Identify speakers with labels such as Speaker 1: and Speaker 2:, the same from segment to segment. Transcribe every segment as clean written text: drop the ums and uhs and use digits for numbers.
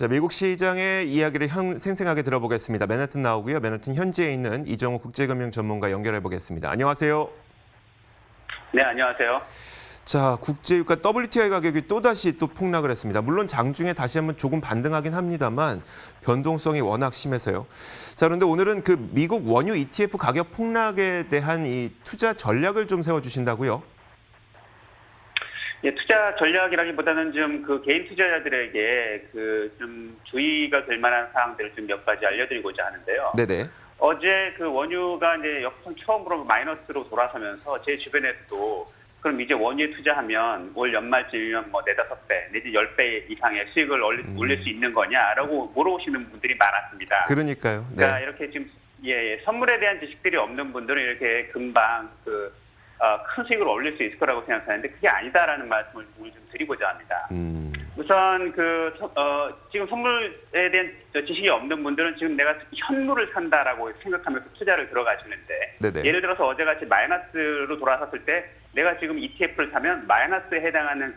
Speaker 1: 자, 미국 시장의 이야기를 생생하게 들어보겠습니다. 맨해튼 나오고요. 맨해튼 현지에 있는 이정우 국제금융 전문가 연결해 보겠습니다. 안녕하세요.
Speaker 2: 네, 안녕하세요.
Speaker 1: 자, 국제유가 WTI 가격이 또다시 폭락을 했습니다. 물론 장중에 다시 한번 조금 반등하긴 합니다만 변동성이 워낙 심해서요. 자, 그런데 오늘은 그 미국 원유 ETF 가격 폭락에 대한 이 투자 전략을 좀 세워주신다고요?
Speaker 2: 예, 투자 전략이라기보다는 좀 그 개인 투자자들에게 그 좀 주의가 될 만한 사항들을 좀 몇 가지 알려드리고자 하는데요.
Speaker 1: 네네.
Speaker 2: 어제 그 원유가 이제 역선 처음으로 마이너스로 돌아서면서 제 주변에서도 그럼 이제 원유에 투자하면 올 연말쯤이면 뭐 4-5배 내지 10배 이상의 수익을 올릴 수 있는 거냐라고 물어보시는 분들이 많았습니다.
Speaker 1: 그러니까요. 네.
Speaker 2: 그러니까 이렇게 지금 선물에 대한 지식들이 없는 분들은 이렇게 금방 큰 수익을 올릴 수 있을 거라고 생각하는데 그게 아니다라는 말씀을 오늘 좀 드리고자 합니다. 우선 지금 선물에 대한 지식이 없는 분들은 지금 내가 현물을 산다라고 생각하면서 투자를 들어가시는데
Speaker 1: 네네.
Speaker 2: 예를 들어서 어제같이 마이너스로 돌아섰을 때 내가 지금 ETF를 사면 마이너스에 해당하는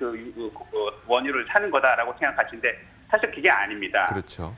Speaker 2: 원유를 사는 거다라고 생각하시는데 사실 그게 아닙니다.
Speaker 1: 그렇죠.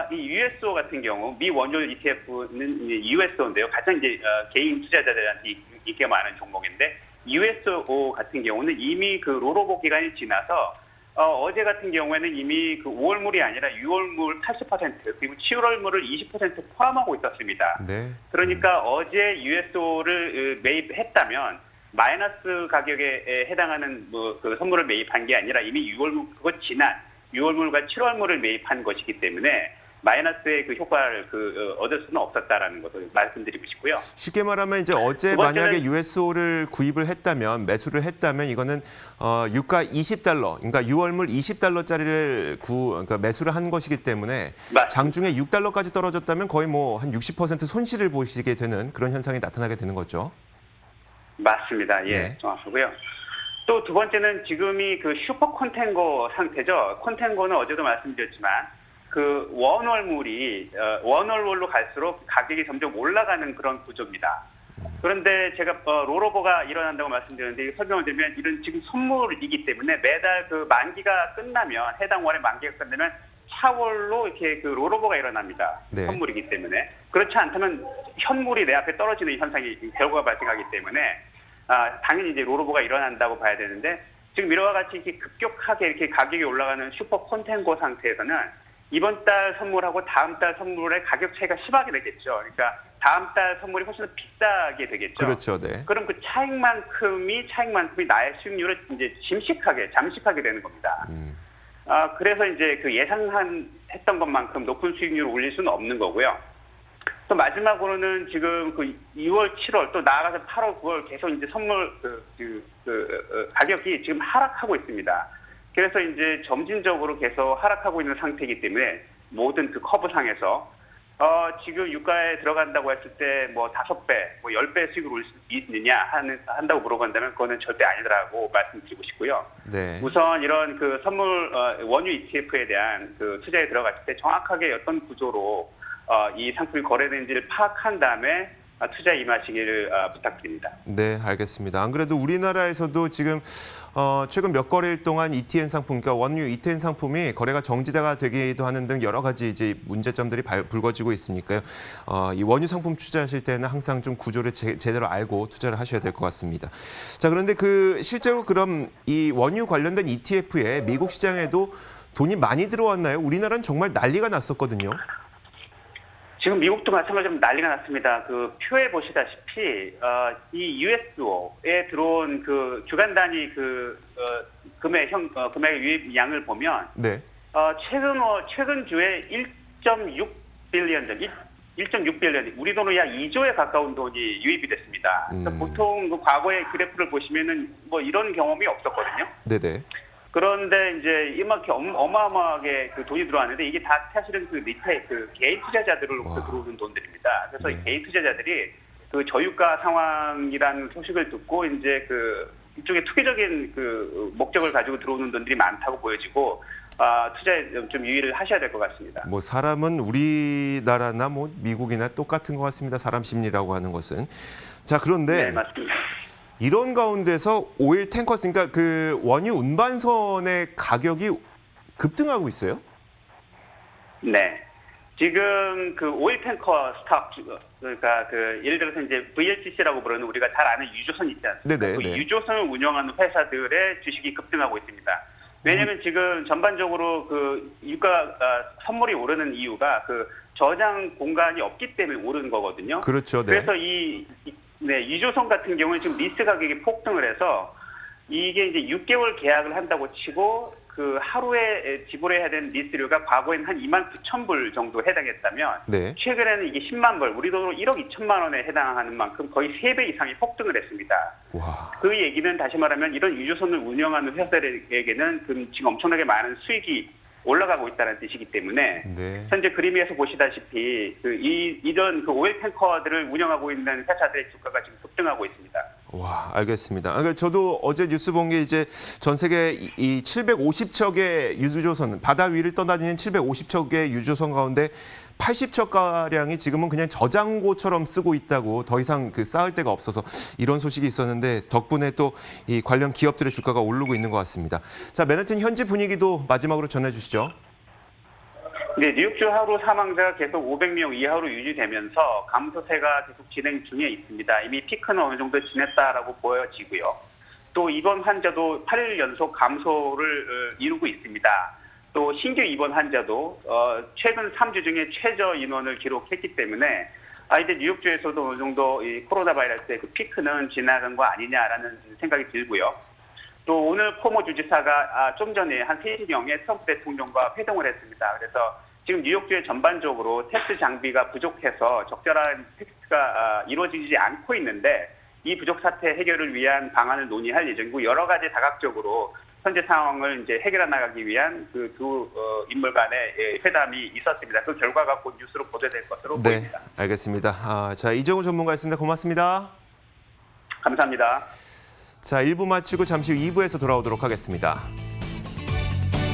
Speaker 2: 이 USO 같은 경우 미 원유 ETF는 USO인데요. 가장 이제 개인 투자자들한테 인기가 많은 종목인데 USO 같은 경우는 이미 그 롤오버 기간이 지나서 어제 같은 경우에는 이미 그 5월물이 아니라 6월물 80% 그리고 7월물을 20% 포함하고 있었습니다.
Speaker 1: 네.
Speaker 2: 그러니까 어제 USO를 매입했다면 마이너스 가격에 해당하는 그 선물을 매입한 게 아니라 이미 6월물 그거 지난 6월물과 7월물을 매입한 것이기 때문에 마이너스의 그 효과를 얻을 수는 없었다라는 것을 말씀드리고 싶고요.
Speaker 1: 쉽게 말하면 이제 어제 만약에 USO를 구입을 했다면 매수를 했다면 이거는 유가 20달러, 그러니까 6월물 20달러짜리를 그러니까 매수를 한 것이기 때문에
Speaker 2: 맞습니다.
Speaker 1: 장중에 6달러까지 떨어졌다면 거의 뭐 한 60% 손실을 보시게 되는 그런 현상이 나타나게 되는 거죠.
Speaker 2: 맞습니다. 예,
Speaker 1: 네.
Speaker 2: 정확하고요. 또 두 번째는 지금이 그 슈퍼 콘텐거 상태죠. 콘텐거는 어제도 말씀드렸지만 그 원월물이 원월로 갈수록 가격이 점점 올라가는 그런 구조입니다. 그런데 제가 롤오버가 일어난다고 말씀드렸는데 설명을 드리면 이런 지금 선물이기 때문에 매달 그 만기가 끝나면 해당 월의 만기가 끝나면 차월로 이렇게 그 롤오버가 일어납니다.
Speaker 1: 네.
Speaker 2: 선물이기 때문에 그렇지 않다면 현물이 내 앞에 떨어지는 현상이 결과가 발생하기 때문에 당연히 이제 롤오버가 일어난다고 봐야 되는데 지금 이와 같이 이렇게 급격하게 이렇게 가격이 올라가는 슈퍼 콘텐거 상태에서는 이번 달 선물하고 다음 달 선물의 가격 차이가 심하게 되겠죠. 그러니까 다음 달 선물이 훨씬 더 비싸게 되겠죠.
Speaker 1: 그렇죠, 네.
Speaker 2: 그럼 그 차익만큼이 나의 수익률을 이제 잠식하게 되는 겁니다. 그래서 이제 그 했던 것만큼 높은 수익률을 올릴 수는 없는 거고요. 또 마지막으로는 지금 그 2월, 7월 또 나아가서 8월, 9월 계속 이제 선물 가격이 지금 하락하고 있습니다. 그래서 이제 점진적으로 계속 하락하고 있는 상태이기 때문에 모든 그 커브상에서 지금 유가에 들어간다고 했을 때 뭐 5배, 뭐 10배 수익을 올릴 수 있느냐 한다고 물어본다면 그거는 절대 아니더라고 말씀드리고 싶고요.
Speaker 1: 네.
Speaker 2: 우선 이런 그 선물 원유 ETF에 대한 그 투자에 들어갔을 때 정확하게 어떤 구조로 이 상품이 거래되는지를 파악한 다음에 투자에 임하시기를 부탁드립니다.
Speaker 1: 네, 알겠습니다. 안 그래도 우리나라에서도 지금 최근 몇 거래일 동안 ETN 상품, 그러니까 원유 ETN 상품이 거래가 정지가 되기도 하는 등 여러 가지 이제 문제점들이 불거지고 있으니까요. 이 원유 상품 투자하실 때는 항상 좀 구조를 제대로 알고 투자를 하셔야 될 것 같습니다. 자, 그런데 실제로 그럼 이 원유 관련된 ETF에 미국 시장에도 돈이 많이 들어왔나요? 우리나라는 정말 난리가 났었거든요.
Speaker 2: 지금 미국도 마찬가지로 난리가 났습니다. 그 표에 보시다시피 이 USO에 들어온 그 주간 단위 금액 유입 양을 보면
Speaker 1: 네.
Speaker 2: 최근 주에 1.6 빌리언 우리 돈으로 약 2조에 가까운 돈이 유입이 됐습니다. 그러니까 보통 그 과거의 그래프를 보시면은 뭐 이런 경험이 없었거든요.
Speaker 1: 네네.
Speaker 2: 그런데 이제 이만큼 어마어마하게 그 돈이 들어왔는데 이게 다 사실은 그 리테일 개인 투자자들로부터 들어오는 돈들입니다. 그래서 이 개인 투자자들이 그 저유가 상황이라는 소식을 듣고 이제 이쪽에 투기적인 목적을 가지고 들어오는 돈들이 많다고 보여지고 투자에 좀 유의를 하셔야 될 것 같습니다.
Speaker 1: 뭐 사람은 우리나라나 뭐 미국이나 똑같은 것 같습니다. 사람 심리라고 하는 것은. 자, 그런데
Speaker 2: 네, 맞습니다.
Speaker 1: 이런 가운데서 오일 탱커스, 그러니까 그 원유 운반선의 가격이 급등하고 있어요?
Speaker 2: 네. 지금 그 오일 탱커 스탑, 그러니까 그 예를 들어서 이제 VLCC라고 부르는 우리가 잘 아는 유조선 있지 않습니까?
Speaker 1: 네네.
Speaker 2: 그
Speaker 1: 네.
Speaker 2: 유조선을 운영하는 회사들의 주식이 급등하고 있습니다. 왜냐하면 지금 전반적으로 그 유가 선물이 오르는 이유가 그 저장 공간이 없기 때문에 오르는 거거든요.
Speaker 1: 그렇죠. 네.
Speaker 2: 그래서 네, 유조선 같은 경우는 지금 리스 가격이 폭등을 해서 이게 이제 6개월 계약을 한다고 치고 그 하루에 지불해야 되는 리스료가 과거에는 한 29,000불 정도 해당했다면
Speaker 1: 네.
Speaker 2: 최근에는 이게 10만 불, 우리 돈으로 1억 2천만 원에 해당하는 만큼 거의 3배 이상이 폭등을 했습니다.
Speaker 1: 와.
Speaker 2: 그 얘기는 다시 말하면 이런 유조선을 운영하는 회사들에게는 지금 엄청나게 많은 수익이 올라가고 있다는 뜻이기 때문에
Speaker 1: 네.
Speaker 2: 현재 그림에서 보시다시피 이런 그 오일 탱커들을 운영하고 있는 회사들의 주가가 지금 급등하고 있습니다.
Speaker 1: 와, 알겠습니다. 그러니까 저도 어제 뉴스 본 게 이제 전 세계 이 750척의 유조선, 바다 위를 떠다니는 750척의 유조선 가운데 80척 가량이 지금은 그냥 저장고처럼 쓰고 있다고, 더 이상 그 쌓을 데가 없어서 이런 소식이 있었는데 덕분에 또 이 관련 기업들의 주가가 오르고 있는 것 같습니다. 자, 맨해튼 현지 분위기도 마지막으로 전해주시죠.
Speaker 2: 네, 뉴욕주 하루 사망자가 계속 500명 이하로 유지되면서 감소세가 계속 진행 중에 있습니다. 이미 피크는 어느 정도 지냈다라고 보여지고요. 또 입원 환자도 8일 연속 감소를 이루고 있습니다. 또 신규 입원 환자도 최근 3주 중에 최저 인원을 기록했기 때문에 이제 뉴욕주에서도 어느 정도 이 코로나 바이러스의 그 피크는 지나간 거 아니냐라는 생각이 들고요. 또 오늘 포모 주지사가 좀 전에 한 3시경에 트럼프 대통령과 회동을 했습니다. 그래서 지금 뉴욕주에 전반적으로 테스트 장비가 부족해서 적절한 테스트가 이루어지지 않고 있는데 이 부족 사태 해결을 위한 방안을 논의할 예정이고 여러 가지 다각적으로 현재 상황을 이제 해결해 나가기 위한 그 두 인물 간의 회담이 있었습니다. 그 결과가 곧 뉴스로 보도될 것으로
Speaker 1: 네,
Speaker 2: 보입니다.
Speaker 1: 알겠습니다. 자, 이정우 전문가였습니다. 고맙습니다.
Speaker 2: 감사합니다.
Speaker 1: 자, 1부 마치고 잠시 후 2부에서 돌아오도록 하겠습니다.